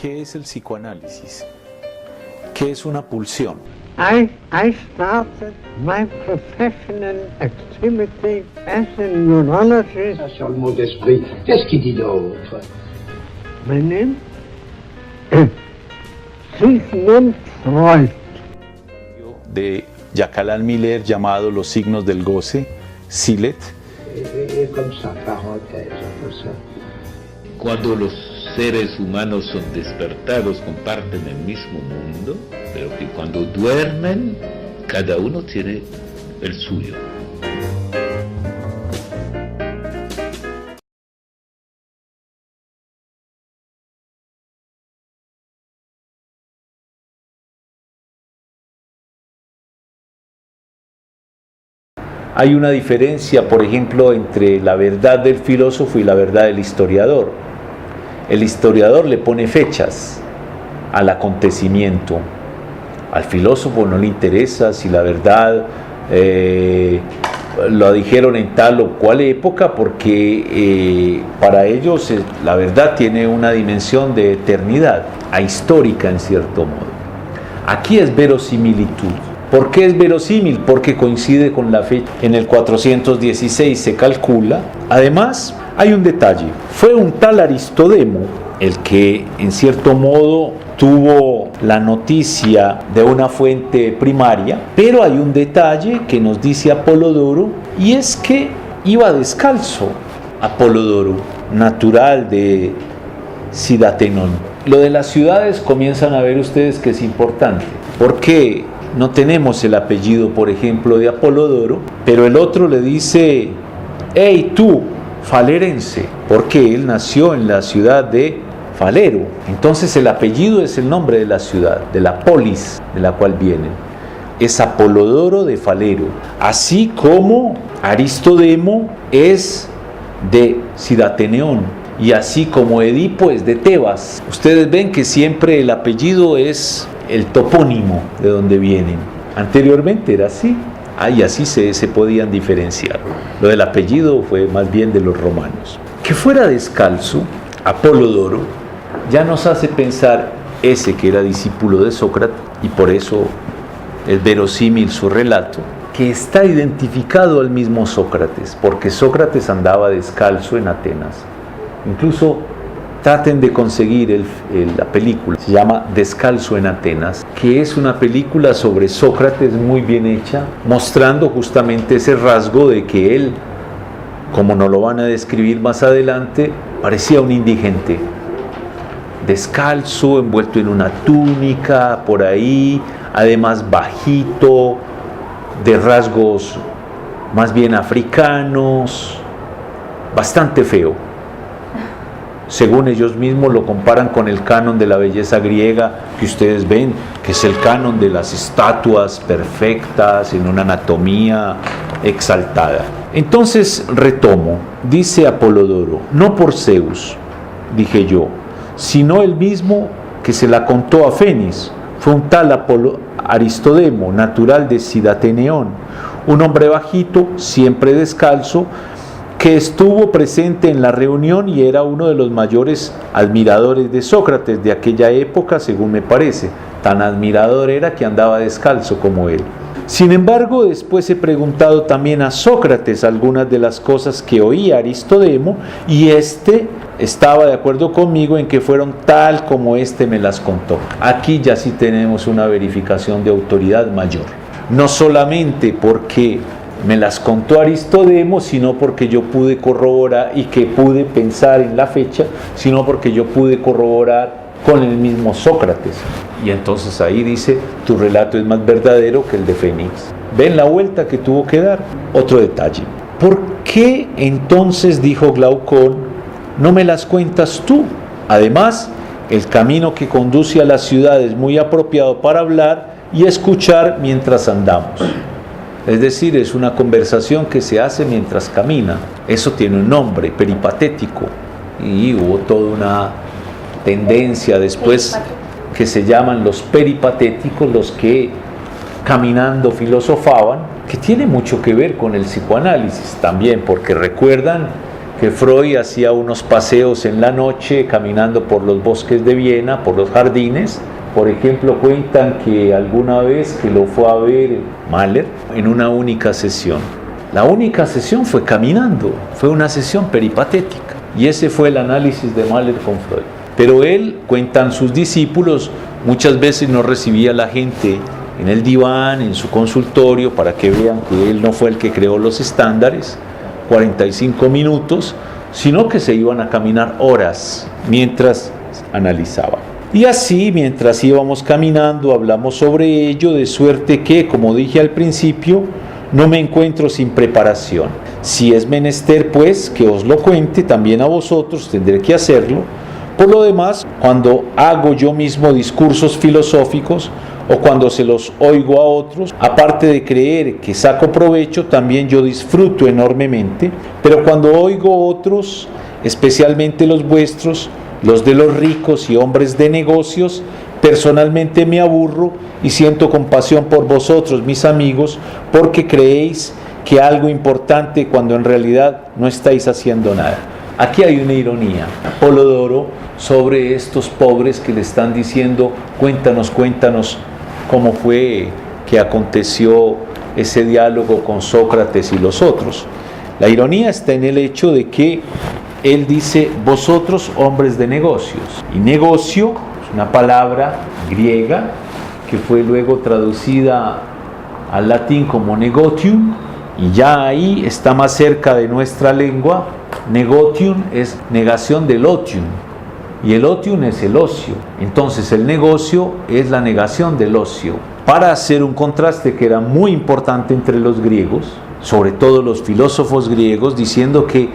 ¿Qué es el psicoanálisis? ¿Qué es una pulsión? I started my professional activity as a neurologist. Sur le mot d'esprit, qu'est-ce qu'il dit d'autre? My name? Sigmund Freud. De Jacques Alain Miller llamado Los signos del goce, Silet. Comme ça, parenthèse, comme ça. Cuando los seres humanos son despertados comparten el mismo mundo, pero que cuando duermen cada uno tiene el suyo. Hay una diferencia, por ejemplo, entre la verdad del filósofo y la verdad del historiador. El historiador le pone fechas al acontecimiento. Al filósofo no le interesa si la verdad lo dijeron en tal o cual época, porque para ellos la verdad tiene una dimensión de eternidad, ahistórica en cierto modo. Aquí es verosimilitud. ¿Por qué es verosímil? Porque coincide con la fecha. En el 416 se calcula. Además, hay un detalle. Fue un tal Aristodemo el que, en cierto modo, tuvo la noticia de una fuente primaria, pero hay un detalle que nos dice Apolodoro, y es que iba descalzo. Apolodoro, natural de Sidatenón. Lo de las ciudades comienzan a ver ustedes que es importante. ¿Por qué? No tenemos el apellido, por ejemplo, de Apolodoro, pero el otro le dice: hey tú, falerense, porque él nació en la ciudad de Falero. Entonces el apellido es el nombre de la ciudad, de la polis de la cual vienen. Es Apolodoro de Falero, así como Aristodemo es de Sidateneón, y así como Edipo es de Tebas. Ustedes ven que siempre el apellido es el topónimo de donde vienen. Anteriormente era así, y así se podían diferenciar. Lo del apellido fue más bien de los romanos. Que fuera descalzo, Apolodoro, ya nos hace pensar ese que era discípulo de Sócrates, y por eso es verosímil su relato, que está identificado al mismo Sócrates, porque Sócrates andaba descalzo en Atenas. Incluso traten de conseguir la película, se llama Descalzo en Atenas, que es una película sobre Sócrates muy bien hecha, mostrando justamente ese rasgo de que él, como nos lo van a describir más adelante, parecía un indigente, descalzo, envuelto en una túnica, por ahí, además bajito, de rasgos más bien africanos, bastante feo. Según ellos mismos lo comparan con el canon de la belleza griega, que ustedes ven, que es el canon de las estatuas perfectas, en una anatomía exaltada. Entonces retomo, dice Apolodoro: no por Zeus, dije yo, sino el mismo que se la contó a Fénix. Fue un tal Aristodemo, natural de Sidateneón, un hombre bajito, siempre descalzo, que estuvo presente en la reunión y era uno de los mayores admiradores de Sócrates de aquella época, según me parece. Tan admirador era que andaba descalzo como él. Sin embargo, después he preguntado también a Sócrates algunas de las cosas que oía Aristodemo, y estaba de acuerdo conmigo en que fueron tal como me las contó. Aquí ya sí tenemos una verificación de autoridad mayor. No solamente porque me las contó Aristodemo, sino porque yo pude corroborar y que pude pensar en la fecha, sino porque yo pude corroborar con el mismo Sócrates. Y entonces ahí dice: tu relato es más verdadero que el de Fénix. ¿Ven la vuelta que tuvo que dar? Otro detalle. ¿Por qué entonces, dijo Glaucón, no me las cuentas tú? Además, el camino que conduce a la ciudad es muy apropiado para hablar y escuchar mientras andamos. Es decir, es una conversación que se hace mientras camina. Eso tiene un nombre, peripatético. Y hubo toda una tendencia después que se llaman los peripatéticos, los que caminando filosofaban, que tiene mucho que ver con el psicoanálisis también, porque recuerdan que Freud hacía unos paseos en la noche caminando por los bosques de Viena, por los jardines. Por ejemplo, cuentan que alguna vez que lo fue a ver Mahler en una única sesión. La única sesión fue caminando, fue una sesión peripatética. Y ese fue el análisis de Mahler con Freud. Pero él, cuentan sus discípulos, muchas veces no recibía a la gente en el diván, en su consultorio, para que vean que él no fue el que creó los estándares, 45 minutos, sino que se iban a caminar horas mientras analizaban. Y así, mientras íbamos caminando, hablamos sobre ello, de suerte que, como dije al principio, no me encuentro sin preparación. Si es menester, pues, que os lo cuente, también a vosotros tendré que hacerlo. Por lo demás, cuando hago yo mismo discursos filosóficos o cuando se los oigo a otros, aparte de creer que saco provecho, también yo disfruto enormemente, pero cuando oigo otros, especialmente los vuestros, los de los ricos y hombres de negocios, personalmente me aburro y siento compasión por vosotros, mis amigos, porque creéis que algo importante cuando en realidad no estáis haciendo nada. Aquí hay una ironía, Polodoro, sobre estos pobres que le están diciendo, cuéntanos cómo fue que aconteció ese diálogo con Sócrates y los otros. La ironía está en el hecho de que él dice, vosotros hombres de negocios, y negocio es una palabra griega que fue luego traducida al latín como negotium, y ya ahí está más cerca de nuestra lengua. Negotium es negación del otium, y el otium es el ocio. Entonces el negocio es la negación del ocio, para hacer un contraste que era muy importante entre los griegos, sobre todo los filósofos griegos, diciendo que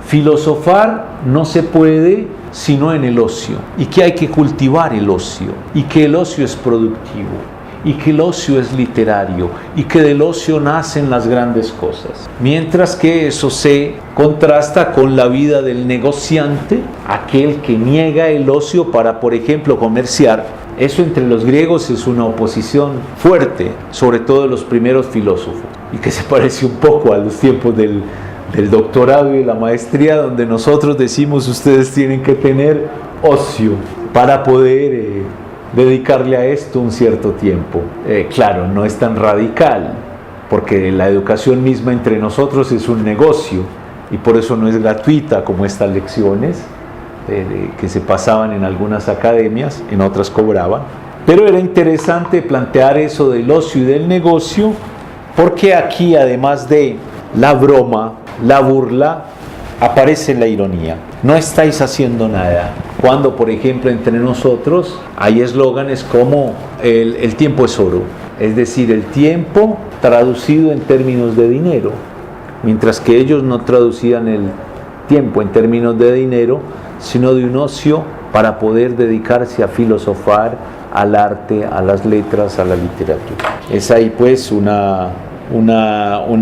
filosofar no se puede sino en el ocio, y que hay que cultivar el ocio, y que el ocio es productivo, y que el ocio es literario, y que del ocio nacen las grandes cosas. Mientras que eso se contrasta con la vida del negociante, aquel que niega el ocio para, por ejemplo, comerciar. Eso entre los griegos es una oposición fuerte, sobre todo de los primeros filósofos, y que se parece un poco a los tiempos del doctorado y la maestría, donde nosotros decimos ustedes tienen que tener ocio para poder dedicarle a esto un cierto tiempo. Claro, no es tan radical, porque la educación misma entre nosotros es un negocio, y por eso no es gratuita como estas lecciones que se pasaban en algunas academias, en otras cobraban. Pero era interesante plantear eso del ocio y del negocio, porque aquí, además de la broma, la burla, aparece la ironía. No estáis haciendo nada. Cuando, por ejemplo, entre nosotros hay eslóganes como el tiempo es oro, es decir, el tiempo traducido en términos de dinero, mientras que ellos no traducían el tiempo en términos de dinero, sino de un ocio para poder dedicarse a filosofar, al arte, a las letras, a la literatura. Es ahí pues una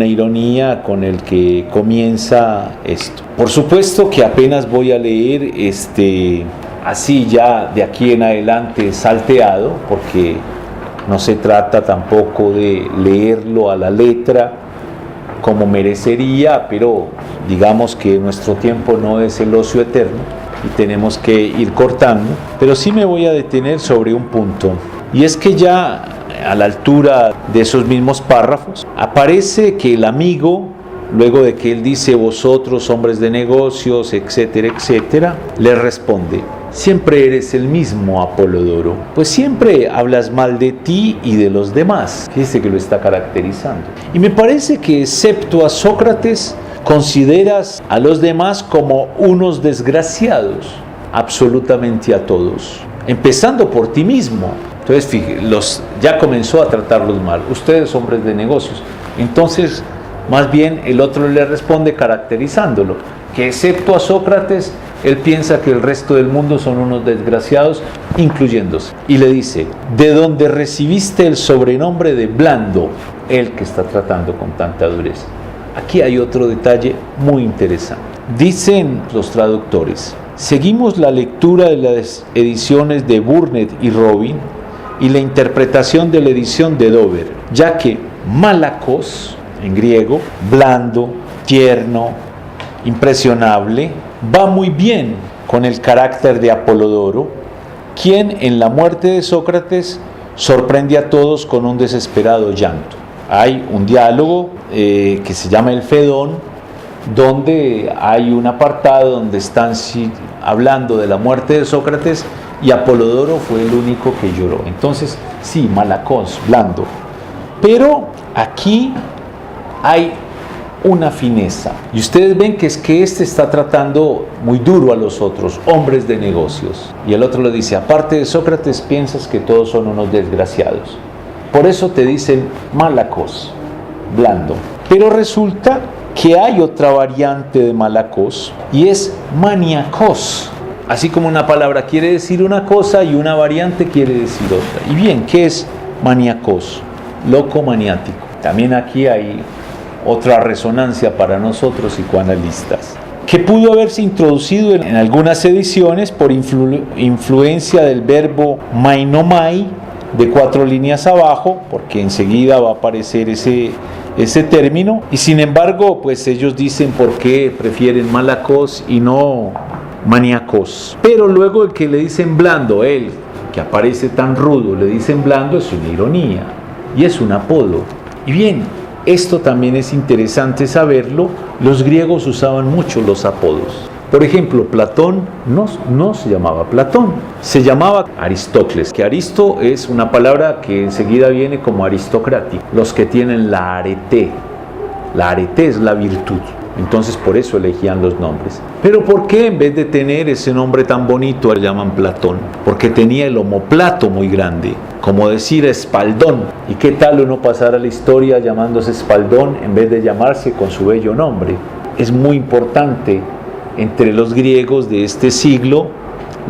ironía con el que comienza esto. Por supuesto que apenas voy a leer así ya de aquí en adelante salteado, porque no se trata tampoco de leerlo a la letra como merecería, pero digamos que nuestro tiempo no es el ocio eterno y tenemos que ir cortando. Pero sí me voy a detener sobre un punto, y es que ya a la altura de esos mismos párrafos aparece que el amigo, luego de que él dice vosotros hombres de negocios, etcétera, etcétera, le responde: siempre eres el mismo, Apolodoro, pues siempre hablas mal de ti y de los demás. Fíjese que lo está caracterizando. Y me parece que, excepto a Sócrates, consideras a los demás como unos desgraciados, absolutamente a todos, empezando por ti mismo. Entonces, fíjate, ya comenzó a tratarlos mal. Ustedes, hombres de negocios. Entonces, más bien, el otro le responde caracterizándolo, que excepto a Sócrates, él piensa que el resto del mundo son unos desgraciados, incluyéndose. Y le dice: de donde recibiste el sobrenombre de blando, él que está tratando con tanta dureza. Aquí hay otro detalle muy interesante. Dicen los traductores: seguimos la lectura de las ediciones de Burnett y Robin y la interpretación de la edición de Dover, ya que malakos, en griego, blando, tierno, impresionable, va muy bien con el carácter de Apolodoro, quien en la muerte de Sócrates sorprende a todos con un desesperado llanto. Hay un diálogo que se llama el Fedón, donde hay un apartado donde están hablando de la muerte de Sócrates y Apolodoro fue el único que lloró. Entonces, sí, malacós, blando. Pero aquí hay una fineza. Y ustedes ven que es que este está tratando muy duro a los otros, hombres de negocios. Y el otro le dice, aparte de Sócrates, piensas que todos son unos desgraciados. Por eso te dicen malacós, blando. Pero resulta que hay otra variante de malacós y es maniacós. Así como una palabra quiere decir una cosa y una variante quiere decir otra. Y bien, ¿qué es maniacós? Loco maniático. También aquí hay otra resonancia para nosotros psicoanalistas, que pudo haberse introducido en algunas ediciones por influencia del verbo mainomai, de 4 líneas abajo, porque enseguida va a aparecer ese término, y sin embargo, pues ellos dicen por qué prefieren malacós y no maniacós. Pero luego el que le dicen blando, él, que aparece tan rudo, le dicen blando, es una ironía, y es un apodo. Y bien, esto también es interesante saberlo, los griegos usaban mucho los apodos. Por ejemplo, Platón no se llamaba Platón, se llamaba Aristócles, que aristo es una palabra que enseguida viene como aristocrático, los que tienen la arete es la virtud, entonces por eso elegían los nombres. Pero ¿por qué en vez de tener ese nombre tan bonito le llaman Platón? Porque tenía el omoplato muy grande, como decir espaldón. ¿Y qué tal uno pasar a la historia llamándose espaldón en vez de llamarse con su bello nombre? Es muy importante entre los griegos de este siglo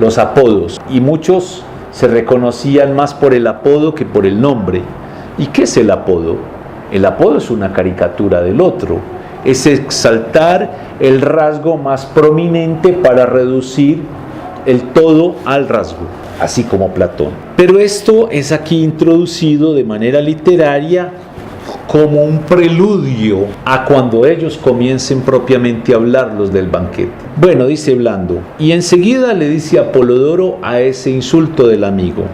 los apodos, y muchos se reconocían más por el apodo que por el nombre. ¿Y qué es el apodo? El apodo es una caricatura del otro, es exaltar el rasgo más prominente para reducir el todo al rasgo, así como Platón. Pero esto es aquí introducido de manera literaria como un preludio a cuando ellos comiencen propiamente a hablar, los del banquete. Bueno, dice Blando, y enseguida le dice Apolodoro a ese insulto del amigo: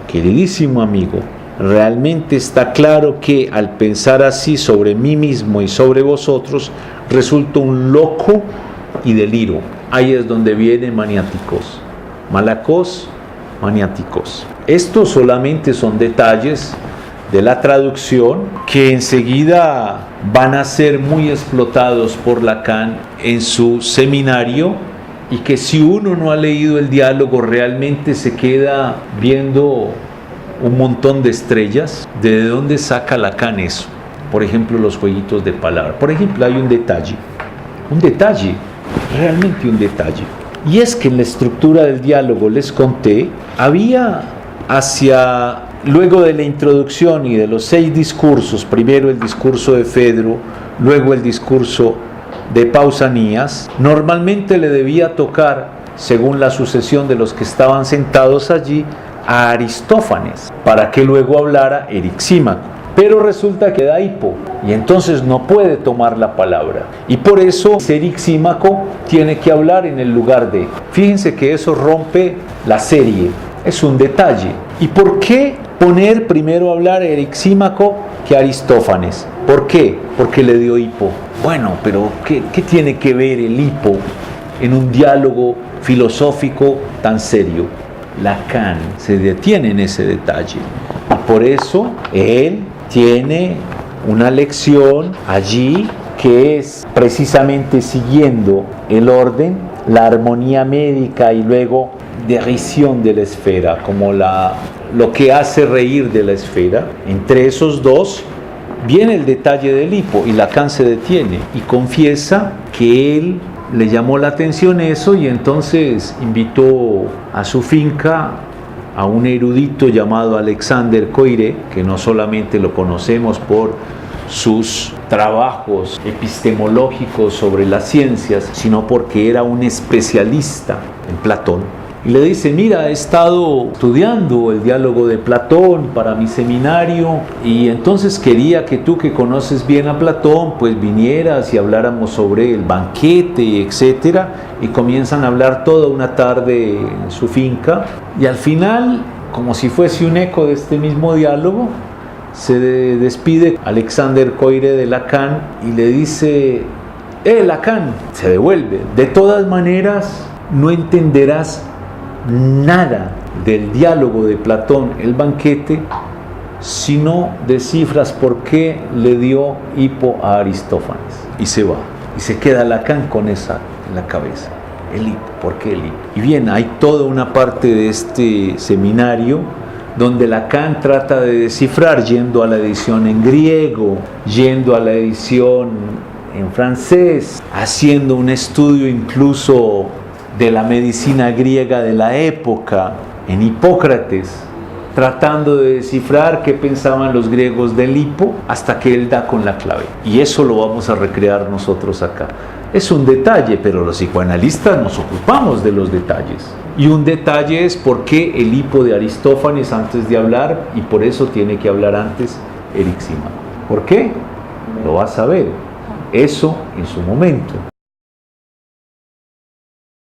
queridísimo amigo, realmente está claro que al pensar así sobre mí mismo y sobre vosotros, resulto un loco y deliro. Ahí es donde viene maniáticos, malacós, maniáticos. Estos solamente son detalles de la traducción que enseguida van a ser muy explotados por Lacan en su seminario, y que si uno no ha leído el diálogo realmente se queda viendo un montón de estrellas. ¿De dónde saca Lacan eso? Por ejemplo, los jueguitos de palabras. Por ejemplo, hay un detalle, realmente un detalle, y es que en la estructura del diálogo, les conté, había luego de la introducción y de los 6 discursos, primero el discurso de Fedro, luego el discurso de Pausanias, normalmente le debía tocar, según la sucesión de los que estaban sentados allí, a Aristófanes, para que luego hablara Erixímaco. Pero resulta que da hipo, y entonces no puede tomar la palabra, y por eso Erixímaco tiene que hablar en el lugar de. Fíjense que eso rompe la serie, es un detalle. ¿Y por qué poner primero a hablar Erixímaco que Aristófanes? ¿Por qué? Porque le dio hipo. Bueno, pero ¿qué tiene que ver el hipo en un diálogo filosófico tan serio? Lacan se detiene en ese detalle, y por eso él tiene una lección allí que es precisamente siguiendo el orden, la armonía médica y luego derrisión de la esfera, como lo que hace reír de la esfera. Entre esos dos viene el detalle del hipo, y Lacan se detiene y confiesa que él le llamó la atención eso, y entonces invitó a su finca a un erudito llamado Alexander Coiré, que no solamente lo conocemos por sus trabajos epistemológicos sobre las ciencias, sino porque era un especialista en Platón. y le dice: mira, he estado estudiando el diálogo de Platón para mi seminario, y entonces quería que tú, que conoces bien a Platón, pues vinieras y habláramos sobre el banquete, etcétera. Y comienzan a hablar toda una tarde en su finca, y al final, como si fuese un eco de este mismo diálogo, se despide Alexander Coiré de Lacan y le dice: Lacan, se devuelve, de todas maneras no entenderás nada del diálogo de Platón, el banquete, si no descifras por qué le dio hipo a Aristófanes. Y se va, y se queda Lacan con esa en la cabeza: el hipo, ¿por qué el hipo? Y bien, hay toda una parte de este seminario donde Lacan trata de descifrar, yendo a la edición en griego, yendo a la edición en francés, haciendo un estudio incluso de la medicina griega de la época, en Hipócrates, tratando de descifrar qué pensaban los griegos del hipo, hasta que él da con la clave. Y eso lo vamos a recrear nosotros acá. Es un detalle, pero los psicoanalistas nos ocupamos de los detalles. Y un detalle es por qué el hipo de Aristófanes antes de hablar, y por eso tiene que hablar antes Erixima. ¿Por qué? Lo vas a ver. Eso en su momento.